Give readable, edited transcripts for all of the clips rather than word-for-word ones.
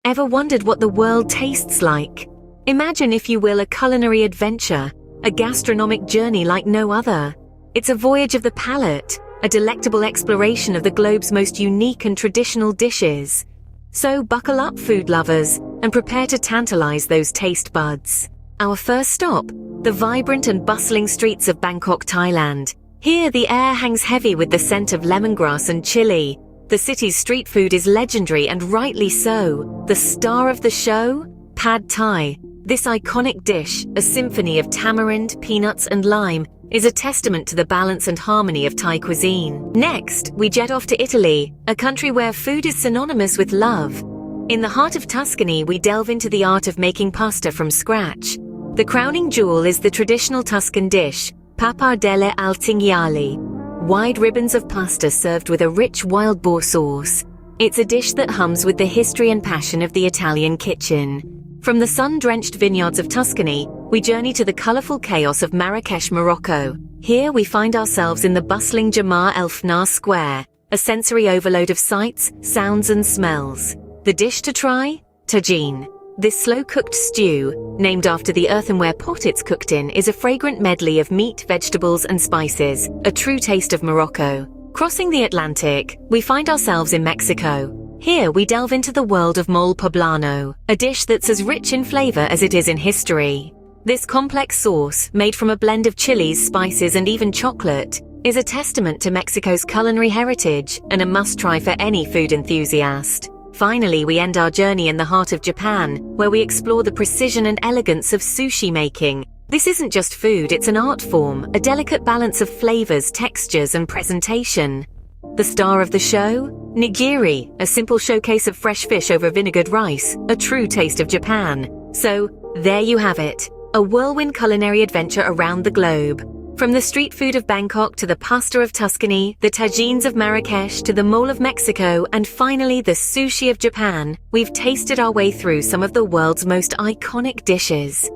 Ever wondered what the world tastes like? Imagine, if you will, a culinary adventure, a gastronomic journey like no other. It's a voyage of the palate, a delectable exploration of the globe's most unique and traditional dishes. So buckle up, food lovers, and prepare to tantalize those taste buds. Our first stop, the vibrant and bustling streets of Bangkok, Thailand. Here, the air hangs heavy with the scent of lemongrass and chili. The city's street food is legendary, and rightly so. The star of the show? Pad Thai. This iconic dish, a symphony of tamarind, peanuts, and lime, is a testament to the balance and harmony of Thai cuisine. Next, we jet off to Italy, a country where food is synonymous with love. In the heart of Tuscany, we delve into the art of making pasta from scratch. The crowning jewel is the traditional Tuscan dish, pappardelle al cinghiale. Wide ribbons of pasta served with a rich wild boar sauce. It's a dish that hums with the history and passion of the Italian kitchen. From the sun-drenched vineyards of Tuscany, we journey to the colorful chaos of Marrakesh, Morocco. Here we find ourselves in the bustling Jamar El Fnar Square, a sensory overload of sights, sounds, and smells. The dish to try? Tagine. This slow-cooked stew, named after the earthenware pot it's cooked in, is a fragrant medley of meat, vegetables, and spices, a true taste of Morocco. Crossing the Atlantic, we find ourselves in Mexico. Here we delve into the world of mole poblano, a dish that's as rich in flavor as it is in history. This complex sauce, made from a blend of chilies, spices, and even chocolate, is a testament to Mexico's culinary heritage and a must-try for any food enthusiast. Finally, we end our journey in the heart of Japan, where we explore the precision and elegance of sushi making. This isn't just food, it's an art form, a delicate balance of flavors, textures, and presentation. The star of the show? Nigiri, a simple showcase of fresh fish over vinegared rice, a true taste of Japan. So, there you have it, a whirlwind culinary adventure around the globe. From the street food of Bangkok to the pasta of Tuscany, the tagines of Marrakesh to the mole of Mexico, and finally the sushi of Japan, we've tasted our way through some of the world's most iconic dishes.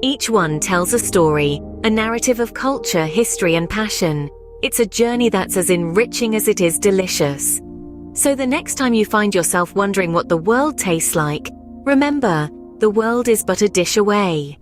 Each one tells a story, a narrative of culture, history, and passion. It's a journey that's as enriching as it is delicious. So the next time you find yourself wondering what the world tastes like, remember, the world is but a dish away.